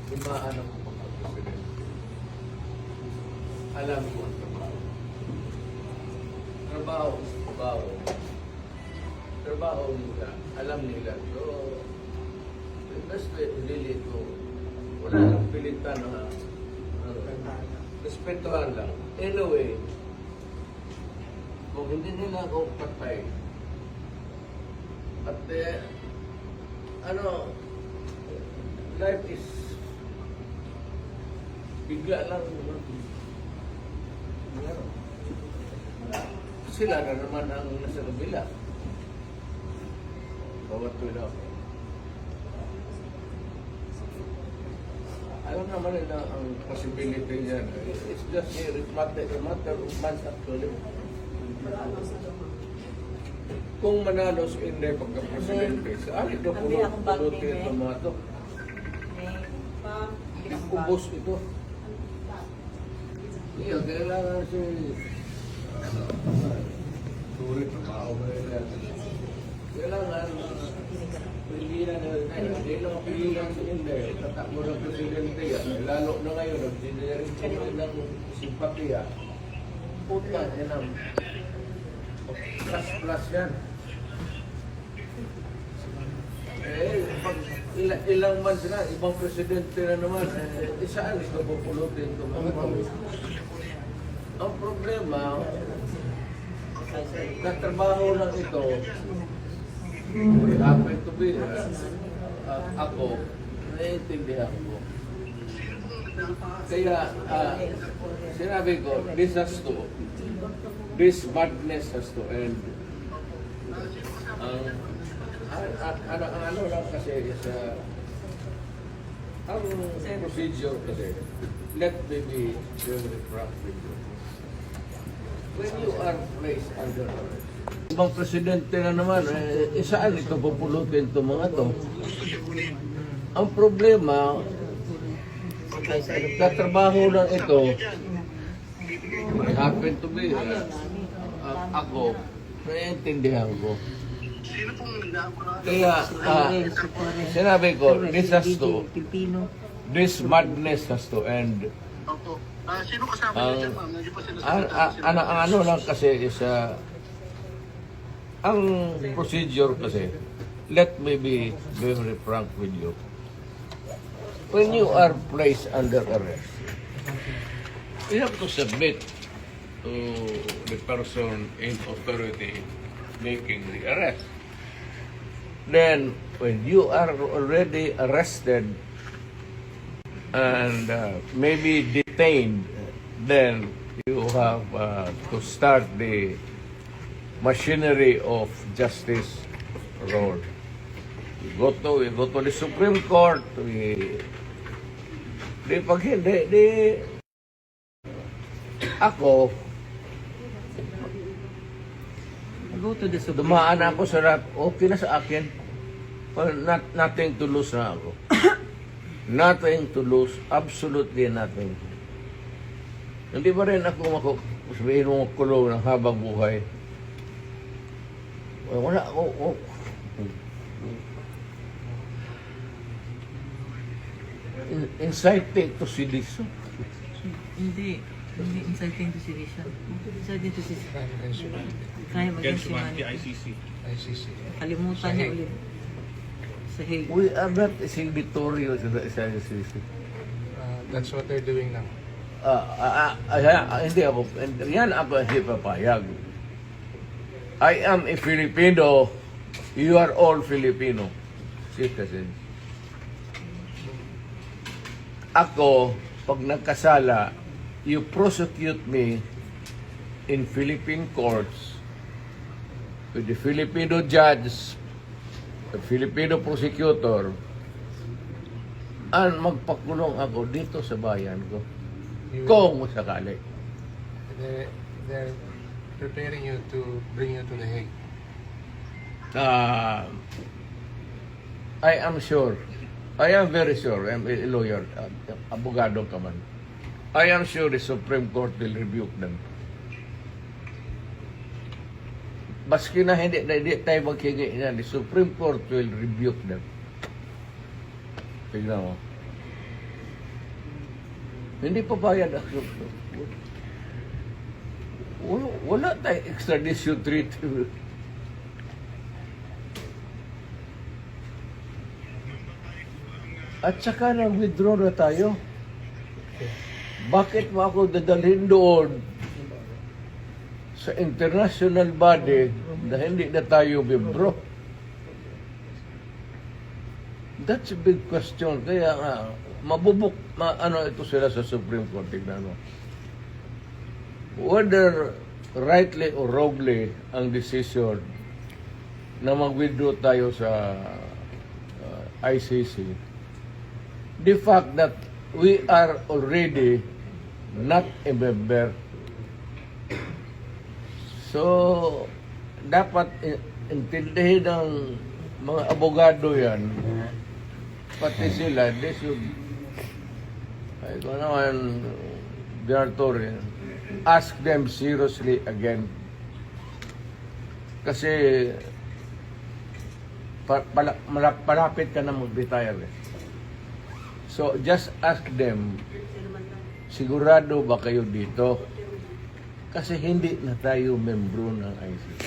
Limaan ang mga presidente. Alam ko ang trabaho. Trabaho nila. Alam nila. So, best really to wala nang pilitan na respetuhan lang. Anyway, kung hindi nila ako patay, at life is bigla lang. Sila na naman ang nasa kabila. Bawat tuloy ako. Alam naman nila ang possibility niyan. It's just a matter of months actually. Kung manalo si Inday pagka-presidente, saan ito pulutin ito mga ito? Ubos ito. Iya, kailangan si sulit na maaway. Kailangan hindi lang pilihan si Inday. Tatakbo ng presidente yan. Lalo na ngayon, nagsindirin ng simpatiya. Puta, yan ang plus yan. Pag ilang months na, ibang presidente na naman, saan ito pupulutin ito mga ito? Ang problema, katrabaho lang ito, happen to be, ako, naiintindihan ko. Kaya, sinabi ko, this madness has to end. Ano lang kasi is ang procedure kasi, let me be very frank with you. When you are placed under arrest, ibang presidente na naman, saan ito pupulutin ito mga to? Ang problema, katrabaho lang ito, happen to be, ako, naiintindihan ko. Kaya, sinabi ko, this madness has to end. Sino kasama niyo dyan, ma'am? Hindi pa sila Ano lang kasi is, ang procedure kasi, let me be very frank with you. When you are placed under arrest, you have to submit to the person in authority making the arrest. Then, when you are already arrested and maybe detained, then you have to start the machinery of justice roll. We go to the Supreme Court. Pag hindi, ako, Go to the Supreme dumaan ako sa rap, okay na sa akin. Well, nothing to lose na ako. Nothing to lose, absolutely nothing. Hindi ba rin ako sabihin mo kulong ng habang buhay? Wala ako. Inciting to sedition. Hindi inciting to sedition. Inciting to sedition. Kaya Against mag-against humanity, humanity. ICC. Kalimutan niya ulit. Sa Hague. We are not exhibitorio sa ICC. That's what they're doing now. Hindi ako, yan ako hindi papayag. I am a Filipino, you are all Filipino citizens. Ako, pag nagkasala, you prosecute me in Philippine courts with the Filipino judge, the Filipino prosecutor, and magpakulong ako dito sa bayan ko. Kung sakali. They're preparing you to bring you to The Hague. I am sure. I am very sure. I'm a lawyer. Abogado ka man. I am sure the Supreme Court will rebuke them. Baski na hindi tayo maghingi na, the Supreme Court will rebuke them. Tignan mo. Hindi pa bayad ang wala tayong extradition treaty. At saka nag-withdraw na tayo. Bakit mo ako dadalhin doon sa international body na hindi na tayo membro? That's a big question. Kaya nga, ano ito sila sa Supreme Court, tignan mo. Whether rightly or wrongly ang decision na mag-withdraw tayo sa ICC, the fact that we are already not a member. So, dapat intindihin ng mga abogado yan, pati sila, they should, ay ko naman, General Torre, ask them seriously again. Kasi, malapit ka na mag-retire. So, just ask them, sigurado ba kayo dito? Kasi hindi na tayo membro ng ICC.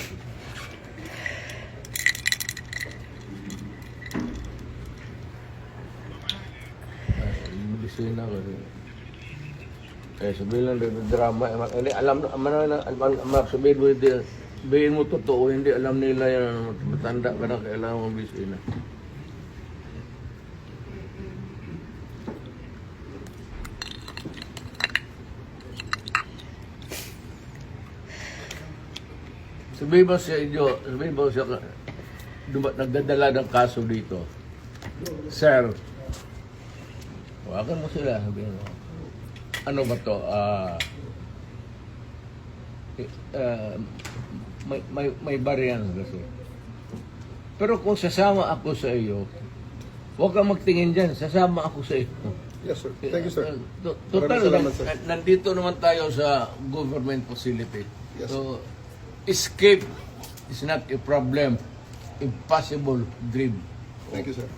Medisina ko. Sabihin lang ng drama. Sabihin mo, sabihin mo totoo, hindi alam nila yan. Matanda ka na, kailangan mong medisina. Sabihin mo sa inyo, sabihin mo siya, nagdadala ng kaso dito. Sir, wakan mo sila, sabihin mo. Ano ba to? May bariyan kasi. Pero kung sasama ako sa iyo, huwag kang magtingin dyan, sasama ako sa iyo. Yes, sir. Thank you, sir. Total, Maraming salamat, sir. nandito naman tayo sa government facility. Yes. So, escape is not a problem. Impossible dream. Thank you, sir.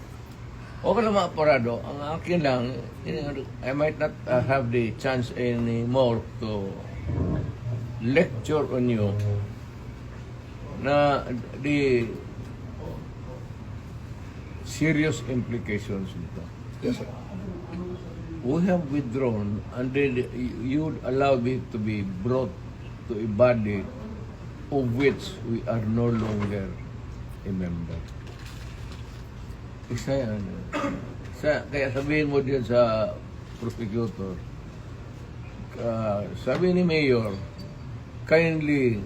Okay lang mga parado. Ang akin lang, I might not have the chance anymore to lecture on you na the serious implications nito. Yes, sir. We have withdrawn and then you allow me to be brought to a body of which we are no longer a member. Isa yan. Kaya sabihin mo din sa prosecutor, sabi ni Mayor, kindly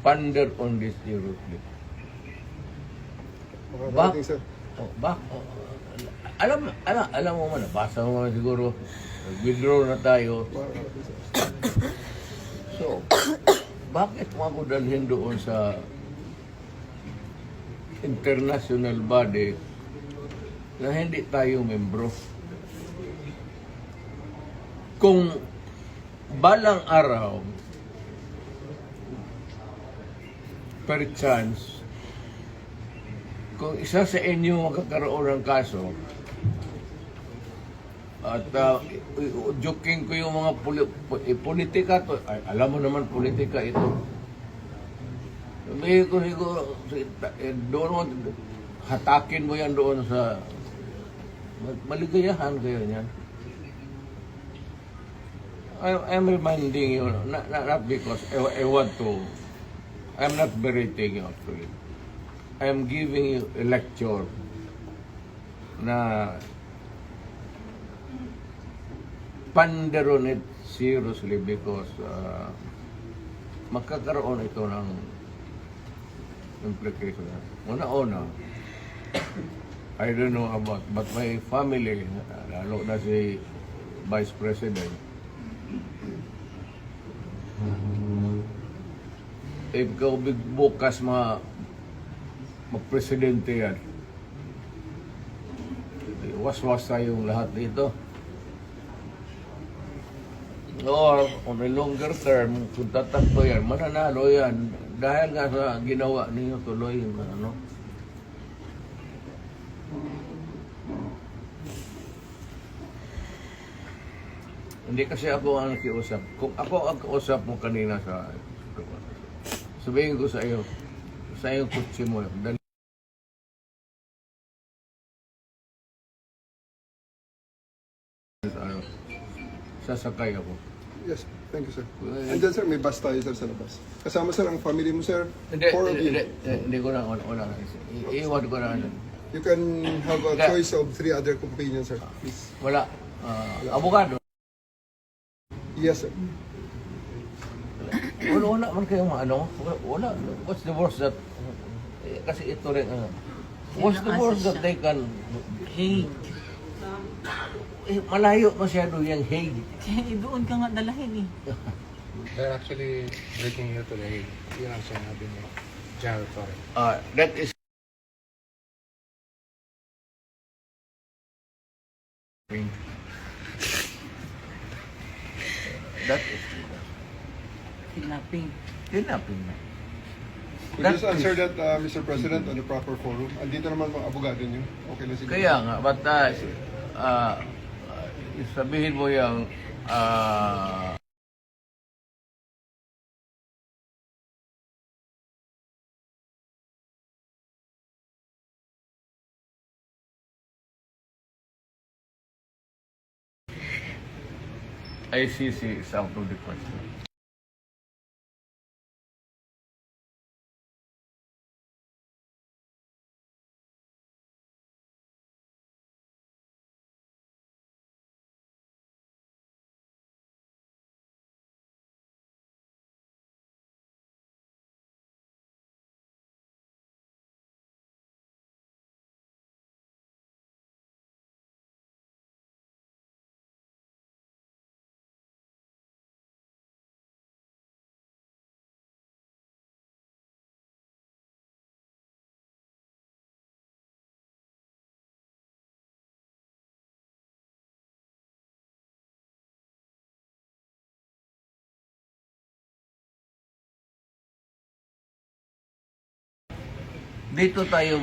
ponder on this seriously. Makakarating, sir. Alam mo man, nabasa mo man siguro, withdraw na tayo. Makakarating, sir. So, bakit mo ako dalhin doon sa international body na hindi tayo membro? Kung balang araw, per chance, kung isa sa inyo magkakaroon ng kaso, at joking ko yung mga politika to, ay, alam mo naman politika ito. Sabihin ko siguro, doon hatakin mo yan doon sa maligayahan kayo niyan. I'm reminding you, not because I want to, I'm not berating you actually. I'm giving you a lecture na ponder on it seriously because magkakaroon ito ng implication. Una-una, I don't know about, but my family, lalo na si Vice President, if ikaw bukas mag-presidente yan, was-was tayong lahat dito. Or on a longer term, kung tatakbo yan, mananalo yan dahil nga sa ginawa ninyo tuloy yung ano. Hindi kasi ako ang nakiusap. Kung ako ang kausap mo kanina sabihin ko sa iyo kutsi mo, dali ano, sasakay ako. Yes, thank you, sir. And then, sir, may bus tayo, sir, sa labas. Kasama, sir, ang family mo, sir. Hindi, Four of you. hindi ko na, wala. Iiwan ko na. You can have a choice of 3 other companions, sir. Please. Wala. Abogado. Yes, sir. Wala man kayong ano. Wala. What's the worst that, kasi ito rin, what's the worst that they can, Hague. malayo masyado yung Hague. Kaya doon ka nga dalahin eh. They're actually breaking you to the Hague. Yun ang sinabi ni General Torre. That is Kidnapping. kidnapping na. Could you just answer that, Mr. President, on the proper forum? Andito naman mga abogado niyo. Okay na siguro. Kaya nga, but sabihin mo yung ICC is out of the question. Dito tayo